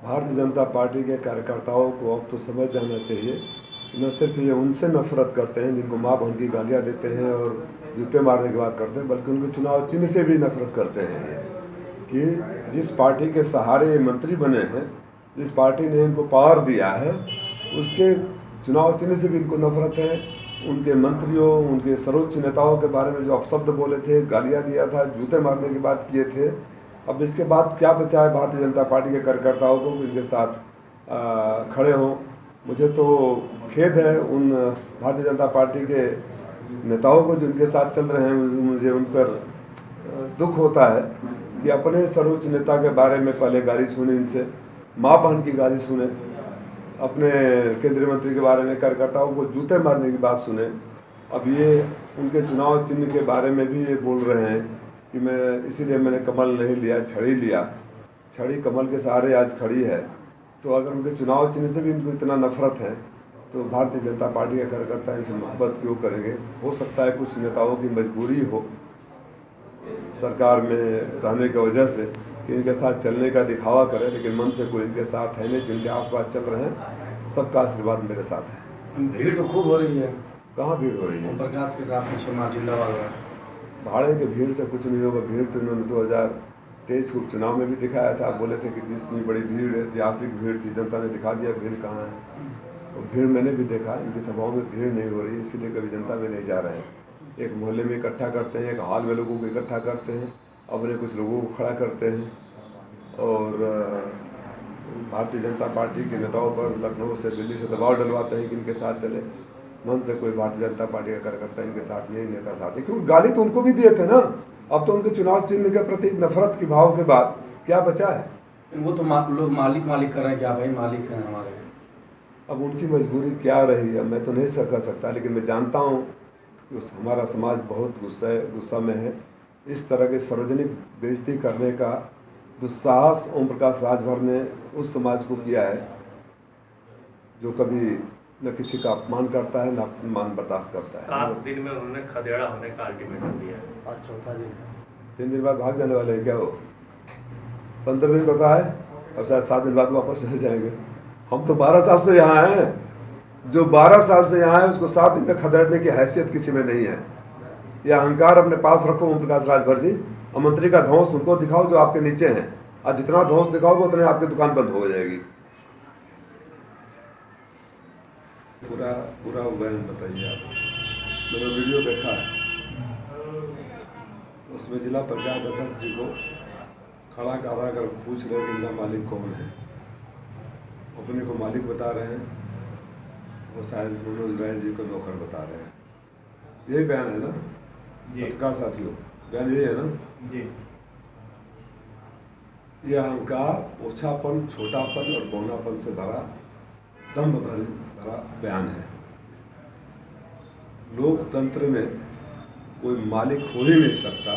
Bharatiya Janata party के कार्यकर्ताओं को अब तो समझ जाना चाहिए कि न सिर्फ ये उनसे नफरत करते हैं जिनको माँ बहन की गालियाँ देते हैं और जूते मारने की बात करते हैं, बल्कि उनके चुनाव चिन्ह से भी नफरत करते हैं ये कि जिस पार्टी के सहारे ये मंत्री बने हैं, जिस पार्टी ने इनको पावर दिया है, उसके चुनाव चिन्ह से भी इनको नफरत है। उनके मंत्रियों, उनके सर्वोच्च नेताओं के बारे में जो अपशब्द बोले थे, गालियाँ दिया था, जूते मारने की बात किए थे, अब इसके बाद क्या बचा है भारतीय जनता पार्टी के कार्यकर्ताओं को इनके साथ खड़े हों। मुझे तो खेद है उन भारतीय जनता पार्टी के नेताओं को जो इनके साथ चल रहे हैं। मुझे उन पर दुख होता है कि अपने सर्वोच्च नेता के बारे में पहले गाली सुने, इनसे माँ बहन की गाली सुने, अपने केंद्रीय मंत्री के बारे में कार्यकर्ताओं को जूते मारने की बात सुने। अब ये उनके चुनाव चिन्ह के बारे में भी ये बोल रहे हैं कि मैं इसीलिए मैंने कमल नहीं लिया, छड़ी लिया। छड़ी कमल के सहारे आज खड़ी है, तो अगर उनके चुनाव चिन्ह से भी इनको इतना नफरत है तो भारतीय जनता पार्टी के कार्यकर्ता इनसे मोहब्बत क्यों करेंगे। हो सकता है कुछ नेताओं की मजबूरी हो सरकार में रहने की वजह से कि इनके साथ चलने का दिखावा करें, लेकिन मन से कोई इनके साथ है नहीं। जिनके आसपास चल रहे हैं सबका आशीर्वाद मेरे साथ है। भीड़ तो खूब हो रही है। कहाँ भीड़ हो रही है? प्रकाश के साथ पीछे जिंदाबाद। भाड़े के भीड़ से कुछ नहीं होगा। भीड़ तो इन्होंने 2023 को चुनाव में भी दिखाया था। बोले थे कि जितनी बड़ी भीड़ है, ऐतिहासिक भीड़ थी, जनता ने दिखा दिया भीड़ कहाँ है। और भीड़ मैंने भी देखा, इनकी सभाओं में भीड़ नहीं हो रही, इसीलिए कभी जनता में नहीं जा रहे हैं। एक मोहल्ले में इकट्ठा करते हैं, एक हॉल में लोगों को इकट्ठा करते हैं, अपने कुछ लोगों को खड़ा करते हैं और भारतीय जनता पार्टी के नेताओं पर लखनऊ से, दिल्ली से दबाव डलवाते हैं कि इनके साथ चले। मन से कोई भारतीय जनता पार्टी का कार्यकर्ता इनके साथ नहीं, नेता साथ है, क्योंकि गाली तो उनको भी दिए थे ना। अब तो उनके चुनाव चिन्ह के प्रति नफरत के भाव के बाद क्या बचा है? वो तो लोग मालिक कर रहे हैं, क्या भाई मालिक हैं हमारे। अब उनकी मजबूरी क्या रही है मैं तो नहीं कह सकता, लेकिन मैं जानता हूँ कि हमारा समाज बहुत गुस्सा में है। इस तरह के सार्वजनिक बेइज्जती करने का दुस्साहस ओम प्रकाश राजभर ने उस समाज को किया है जो कभी न किसी का अपमान करता है, न अपमान बर्दाश्त करता है। 7 दिन में उन्होंने खदेड़ा होने का अल्टीमेटम दिया है। आज चौथा दिन, 3 दिन बाद भाग जाने वाले हैं क्या वो? 15 दिन पता है, अब शायद 7 दिन बाद वापस चले जाएंगे। हम तो 12 साल से यहाँ हैं। जो 12 साल से यहाँ है उसको 7 दिन में खदेड़ने की हैसियत किसी में नहीं है। यह अहंकार अपने पास रखो ओम प्रकाश राजभर जी। और मंत्री का धौंस उनको दिखाओ जो आपके नीचे हैं, और जितना धौंस दिखाओगे उतने आपकी दुकान बंद हो जाएगी। पूरा बयान बताइए आप। मैंने वीडियो देखा है, उसमें जिला पंचायत अध्यक्ष जी को खड़ा करा कर पूछ रहे कि इनका मालिक कौन है। अपने को मालिक बता रहे हैं और शायद मनोज राय जी को नौकर बता रहे हैं। यही बयान है ना पत्रकार साथियों? बयान यही है ना जी। यह अहंकार, ओछापन, छोटापन और बौनापन से भरा, दम्भ भरा बयान है। लोकतंत्र में कोई मालिक हो ही नहीं सकता।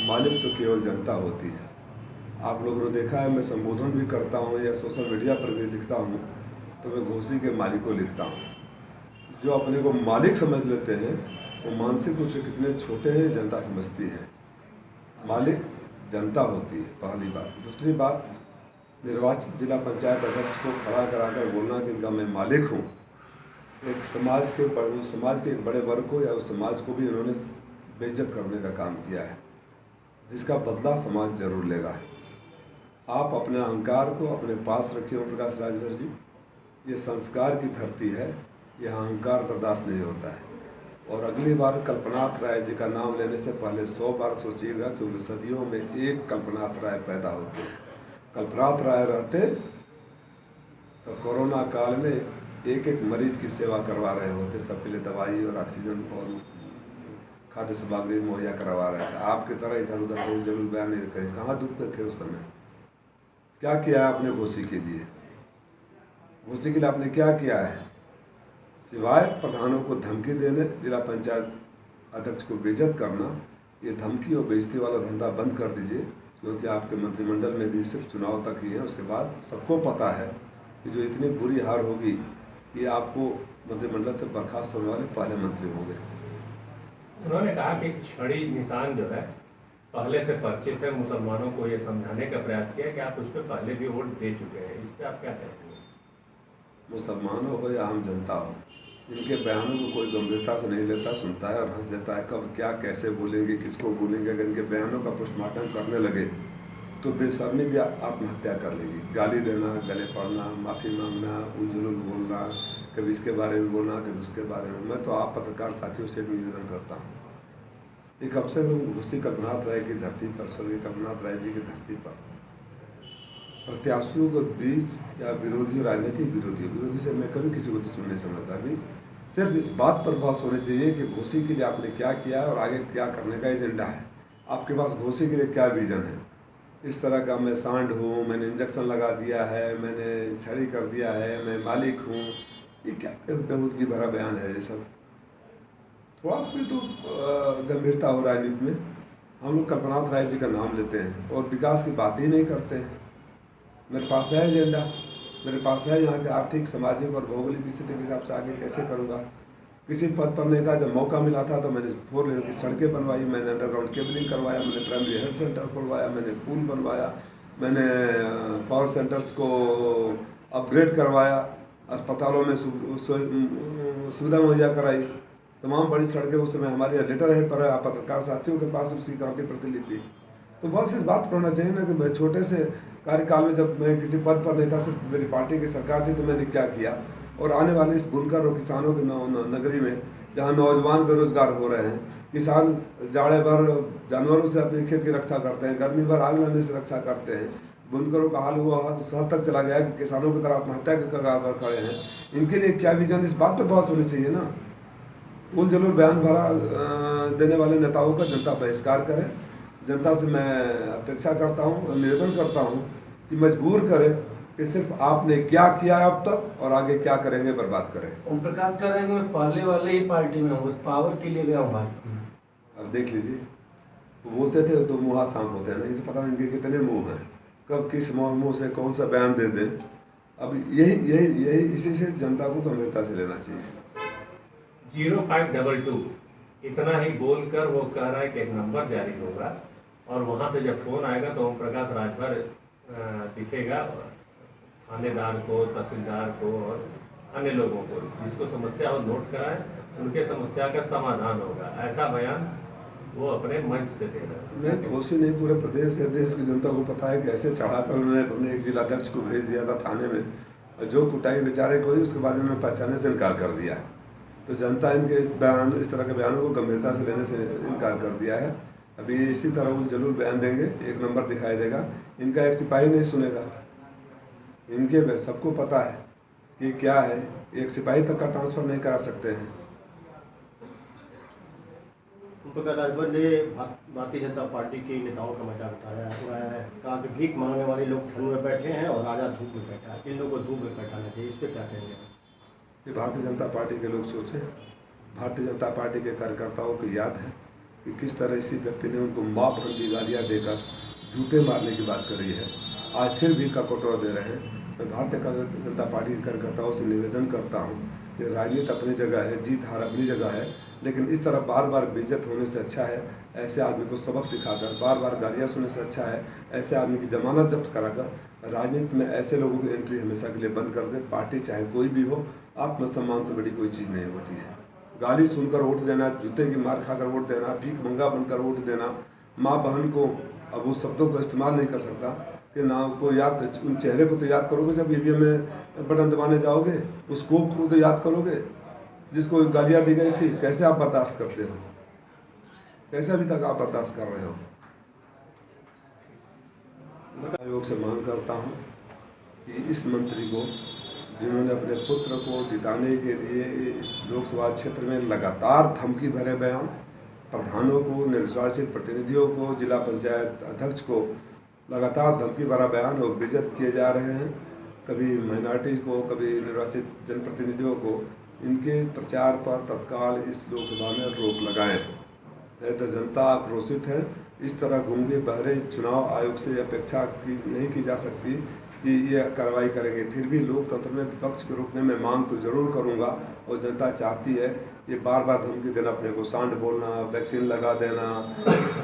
मालिक तो केवल जनता होती है। आप लोगों ने देखा है, मैं संबोधन भी करता हूँ या सोशल मीडिया पर भी लिखता हूँ तो मैं घोषी के मालिक को लिखता हूँ। जो अपने को मालिक समझ लेते हैं वो मानसिक रूप से कितने छोटे हैं जनता समझती है। मालिक जनता होती है, पहली बात। दूसरी बात, निर्वाचित जिला पंचायत अध्यक्ष को खड़ा कराकर बोलना कि इनका मैं मालिक हूँ, एक समाज के एक बड़े वर्ग को या उस समाज को भी उन्होंने बेइज्जत करने का काम किया है, जिसका बदला समाज जरूर लेगा। आप अपने अहंकार को अपने पास रखिए ओम प्रकाश राजभर जी। ये संस्कार की धरती है, यह अहंकार बर्दाश्त नहीं होता है। और अगली बार कल्पनाथ राय जी का नाम लेने से पहले 100 बार सोचिएगा, क्योंकि सदियों में एक कल्पनाथ राय पैदा होते हैं। कल्पनाथ राय रहते तो कोरोना काल में एक मरीज की सेवा करवा रहे होते, सबके लिए दवाई और ऑक्सीजन और खाद्य सामग्री मुहैया करवा रहे थे। आपकी तरह इधर उधर लोग जरूर बयान नहीं करें। कहाँ दुखते थे उस समय? क्या किया है आपने घोषी के लिए? घोषी के लिए आपने क्या किया है? सिवाय प्रधानों को धमकी देने, जिला पंचायत अध्यक्ष को बेइज्जत करना, ये धमकी और बेइज्जती वाला धंधा बंद कर दीजिए। क्योंकि आपके मंत्रिमंडल में भी सिर्फ चुनाव तक ही है, उसके बाद सबको पता है कि जो इतनी बुरी हार होगी ये आपको मंत्रिमंडल से बर्खास्त होने वाले पहले मंत्री होंगे। उन्होंने कहा कि छड़ी निशान जो है पहले से परिचित है, मुसलमानों को ये समझाने का प्रयास किया कि आप उस पर पहले भी वोट दे चुके हैं, इस पर आप क्या कहेंगे? मुसलमानों हो या आम जनता हो, इनके बयानों को कोई गंभीरता से नहीं लेता, सुनता है और हंस देता है। कब क्या कैसे बोलेंगे, किसको बोलेंगे, अगर इनके बयानों का पोस्टमार्टम करने लगे तो बेशर्मी भी आत्महत्या कर लेगी। गाली देना, गले पड़ना, माफ़ी मांगना, उलझुल बोलना, कभी इसके बारे में बोलना, कभी उसके बारे में। मैं तो आप पत्रकार साथियों से निवेदन करता हूँ, एक अवसर उसी कल्पनाथ राय की धरती पर, स्वर्गीय कल्पनाथ राय जी की धरती पर प्रत्याशियों के बीच या विरोधी, राजनीतिक विरोधी से मैं कभी किसी को दुश्मन नहीं समझता, बीच सिर्फ इस बात पर बहस होनी चाहिए कि घोसी के लिए आपने क्या किया और आगे क्या करने का एजेंडा है। आपके पास घोसी के लिए क्या विजन है? इस तरह का मैं सांड हूँ, मैंने इंजेक्शन लगा दिया है, मैंने छड़ी कर दिया है, मैं मालिक हूँ, ये क्या बेहूदगी भरा बयान है ये सब। थोड़ा सा भी तो गंभीरता हो राजनीति में। हम लोग कल्पनाथ राय जी का नाम लेते हैं और विकास की बात ही नहीं करते हैं। मेरे पास है एजेंडा, मेरे पास है यहाँ के आर्थिक, सामाजिक और भौगोलिक स्थिति के हिसाब से आगे कैसे करूँगा। किसी पद पर नहीं था, जब मौका मिला था तो मैंने 4 लेन की सड़कें बनवाई, मैंने अंडरग्राउंड केबलिंग करवाया, मैंने प्राइमरी हेल्थ सेंटर खुलवाया, मैंने पुल बनवाया, मैंने पावर सेंटर्स को अपग्रेड करवाया, अस्पतालों में सुविधा मुहैया कराई, तमाम बड़ी सड़कें उस समय हमारे लेटर हेड पर है, आप पत्रकार साथियों के पास उसकी काफ़ी प्रतिलिपि। तो बस इस बात पर होना चाहिए ना कि मैं छोटे से कार्यकाल में जब मैं किसी पद पर नहीं था, सिर्फ मेरी पार्टी की सरकार थी, तो मैंने क्या किया। और आने वाले इस बुनकर और किसानों की नगरी में जहाँ नौजवान बेरोजगार हो रहे हैं, किसान जाड़े भर जानवरों से अपने खेत की रक्षा करते हैं, गर्मी भर आग लगने से रक्षा करते हैं, बुनकरों का हाल हुआ हद तक चला गया कि किसानों की तरह आत्महत्या के कगार पर खड़े हैं। इनके लिए क्या विजन, इस बात पर बहस होनी चाहिए ना। उल जलूल बयान भरा देने वाले नेताओं का जनता बहिष्कार करे। जनता से मैं अपेक्षा करता हूँ, निवेदन करता हूँ कि मजबूर करें कि सिर्फ आपने क्या किया अब तक और आगे क्या करेंगे बर्बाद करें। ओम प्रकाश कह रहे हैं कि मैं पहले वाले ही पार्टी में हूँ, उस पावर के लिए गया हूँ भाजपा में। अब देख लीजिए, वो बोलते थे तो मुँह सांप होते हैं ना, ये तो पता नहीं इनके कितने मुँह हैं, कब किस मुँह से कौन सा बयान दे दें। अब यही इसी से जनता को गंभीरता से लेना चाहिए। 0522 इतना ही बोलकर वो कह रहा है कि एक नंबर जारी होगा और वहाँ से जब फोन आएगा तो ओम प्रकाश राजभर दिखेगा थानेदार को, तहसीलदार को और अन्य लोगों को, जिसको समस्या हो नोट कराए, उनके समस्या का समाधान होगा। ऐसा बयान वो अपने मंच से दे रहे हैं। नहीं, घोषी नहीं, पूरे प्रदेश से देश की जनता को पता है कि ऐसे चढ़ाकर उन्होंने अपने एक जिलाध्यक्ष को भेज दिया था थाने में, और जो कुटाई बेचारे को ही उसके बाद उन्होंने पहचाने से इनकार कर दिया। तो जनता इनके इस तरह के बयानों को गंभीरता से लेने से इनकार कर दिया है। अभी इसी तरह वो जरूर बयान देंगे, एक नंबर दिखाई देगा, इनका एक सिपाही नहीं सुनेगा। इनके सबको पता है कि क्या है, एक सिपाही तक का ट्रांसफ़र नहीं करा सकते हैं। प्रकाश राजभर ने भारतीय जनता पार्टी के नेताओं का मजाक उठाया है, कहा कि भीख मांगने वाले लोग ठंड में बैठे हैं और राजा धूप में बैठा है, इन लोगों को धूप में बैठाना चाहिए। इस पर क्या कहेंगे? ये भारतीय जनता पार्टी के लोग सोचें। भारतीय जनता पार्टी के कार्यकर्ताओं को याद है कि किस तरह इसी व्यक्ति ने उनको माँ बहन की गालियाँ देकर जूते मारने की बात करी है, आज फिर भी का कटोरा दे रहे हैं। मैं भारतीय जनता पार्टी के कार्यकर्ताओं से निवेदन करता हूँ कि राजनीति अपनी जगह है, जीत हार अपनी जगह है, लेकिन इस तरह बार बार बेइज्जत होने से अच्छा है ऐसे आदमी को सबक सिखाकर, बार बार गालियाँ सुनने से अच्छा है ऐसे आदमी की जमानत जब्त कराकर राजनीति में ऐसे लोगों की एंट्री हमेशा के लिए बंद कर दे। पार्टी चाहे कोई भी हो, आत्मसम्मान से बड़ी कोई चीज़ नहीं होती है। गाली सुनकर वोट देना, जूते की मार खाकर वोट देना, भीख मंगा बनकर वोट देना, माँ बहन को, अब उस शब्दों को इस्तेमाल नहीं कर सकता कि नाम को याद, उन चेहरे को तो याद करोगे जब ईवीएम में बटन दबाने जाओगे, उस कोख को तो याद करोगे जिसको गालियाँ दी गई थी। कैसे आप बर्दाश्त करते हो? कैसे अभी तक आप बर्दाश्त कर रहे हो? आयोग से मांग करता हूँ कि इस मंत्री को, जिन्होंने अपने पुत्र को जिताने के लिए इस लोकसभा क्षेत्र में लगातार धमकी भरे बयान, प्रधानों को, निर्वाचित प्रतिनिधियों को, जिला पंचायत अध्यक्ष को लगातार धमकी भरा बयान और बेइज्जत किए जा रहे हैं, कभी माइनॉरिटी को, कभी निर्वाचित जनप्रतिनिधियों को, इनके प्रचार पर तत्काल इस लोकसभा में रोक लगाएं। तो जनता आक्रोशित है। इस तरह गूंगे बहरे चुनाव आयोग से अपेक्षा नहीं की जा सकती कि ये कार्रवाई करेंगे, फिर भी लोकतंत्र में विपक्ष के रूप में मैं मांग तो जरूर करूंगा। और जनता चाहती है ये बार बार धमकी देना, अपने को सांड बोलना, वैक्सीन लगा देना,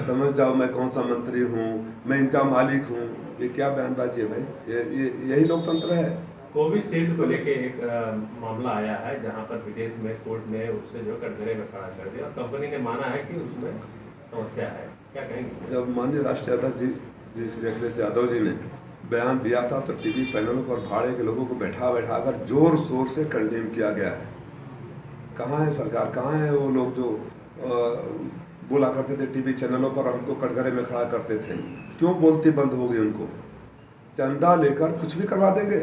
समझ जाओ मैं कौन सा मंत्री हूँ, मैं इनका मालिक हूँ, ये क्या बयानबाजी है भाई? ये यही लोकतंत्र है? कोविशील्ड को लेके एक मामला आया है जहां पर विदेश में कोर्ट ने उससे जो कटघरे में खड़ा कर दिया और कंपनी ने माना है कि उसमें समस्या है, क्या कहेंगे? जब माननीय राष्ट्रीय अध्यक्ष जी श्री अखिलेश यादव जी ने बयान दिया था तो टीवी पैनलों पर भाड़े के लोगों को बैठा कर जोर शोर से कंडेम किया गया है। कहाँ है सरकार, कहाँ है वो लोग जो बोला करते थे टीवी चैनलों पर, हमको कटघरे में खड़ा करते थे? क्यों बोलती बंद हो गई उनको? चंदा लेकर कुछ भी करवा देंगे।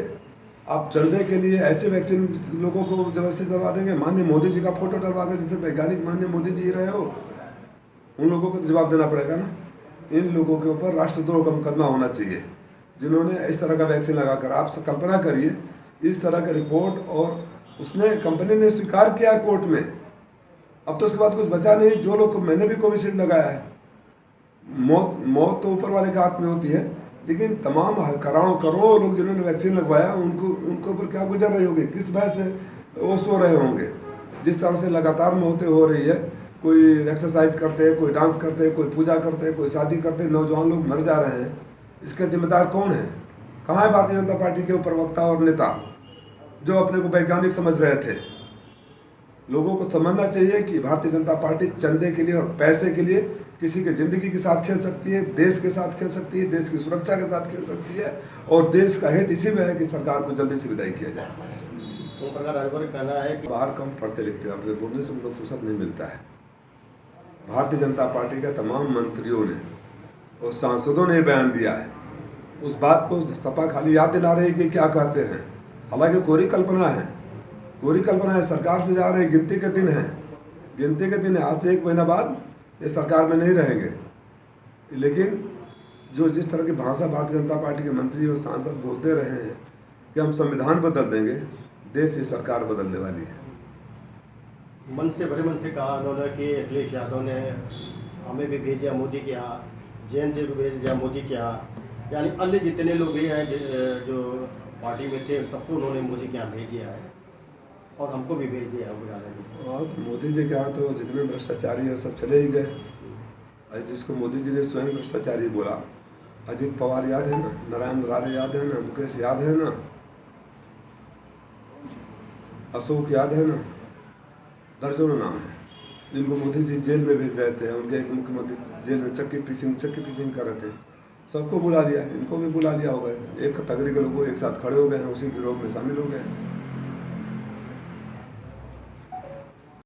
आप चंदे के लिए ऐसे वैक्सीन लोगों को जबरदस्ती करवा देंगे। माननीय मोदी जी का फोटो डलवा कर, जैसे वैज्ञानिक माननीय मोदी जी रहे हो, उन लोगों को जवाब देना पड़ेगा ना। इन लोगों के ऊपर राष्ट्रद्रोह का मुकदमा होना चाहिए जिन्होंने इस तरह का वैक्सीन लगाकर। आप कल्पना करिए इस तरह का रिपोर्ट, और उसने कंपनी ने स्वीकार किया कोर्ट में। अब तो उसके बाद कुछ बचा नहीं। जो लोग, मैंने भी कोविशील्ड लगाया है, मौत तो ऊपर वाले के हाथ में होती है, लेकिन तमाम करोड़ों लोग जिन्होंने वैक्सीन लगवाया उनको ऊपर क्या गुजर रही होगी, किस भय से वो सो रहे होंगे। जिस तरह से लगातार मौतें हो रही है, कोई एक्सरसाइज करते हैं, कोई डांस करते हैं, कोई पूजा करते हैं, कोई शादी करते हैं, नौजवान लोग मर जा रहे हैं। इसका जिम्मेदार कौन है? कहाँ है भारतीय जनता पार्टी के प्रवक्ता और नेता जो अपने को वैज्ञानिक समझ रहे थे? लोगों को समझना चाहिए कि भारतीय जनता पार्टी चंदे के लिए और पैसे के लिए किसी की जिंदगी के साथ खेल सकती है, देश के साथ खेल सकती है, देश की सुरक्षा के साथ खेल सकती है, और देश का हित इसी में है कि सरकार को जल्दी से विदाई किया जाए। ओम प्रकाश राजभर का कहना है कि बाहर कम पढ़ते लिखते हैं, अपने बोलने से उनको फुर्सत नहीं मिलता है। भारतीय जनता पार्टी के तमाम मंत्रियों ने और सांसदों ने बयान दिया है। उस बात को सपा खाली याद दिला रही है कि क्या कहते हैं, हालांकि कोरी कल्पना है, कोरी कल्पना है। सरकार से जा रहे हैं, गिनती के दिन हैं, गिनती के दिन है। आज से 1 महीना बाद ये सरकार में नहीं रहेंगे। लेकिन जो जिस तरह की भाषा भारतीय जनता पार्टी के मंत्री और सांसद बोलते रहे हैं कि हम संविधान बदल देंगे, देश की सरकार बदलने वाली है। मन से भरे मन से कहा उन्होंने कि अखिलेश यादव ने हमें भी भेज दिया मोदी के यहाँ, जैन जी को भेज दिया मोदी के यहाँ, यानी अन्य जितने लोग भी हैं जो पार्टी में थे सबको उन्होंने मोदी के यहाँ भेज दिया है और हमको भी भेज दिया है। और तो मोदी जी के यहाँ तो जितने भ्रष्टाचारी हैं सब चले ही गए। जिसको मोदी जी ने स्वयं भ्रष्टाचारी बोला, अजित पवार याद है ना, नारायण राणे याद है ना, मुकेश याद है ना, अशोक याद है ना, दर्जनों नाम है जिनको मोदी जी जेल में भेज रहे थे। उनके एक मुख्यमंत्री जेल में चक्की पीसिंग कर रहे थे। सबको बुला लिया, इनको भी बुला लिया होगा। एक कैटेगरी के लोग एक साथ खड़े हो गए हैं, उसी गिरोह में शामिल हो गए हैं।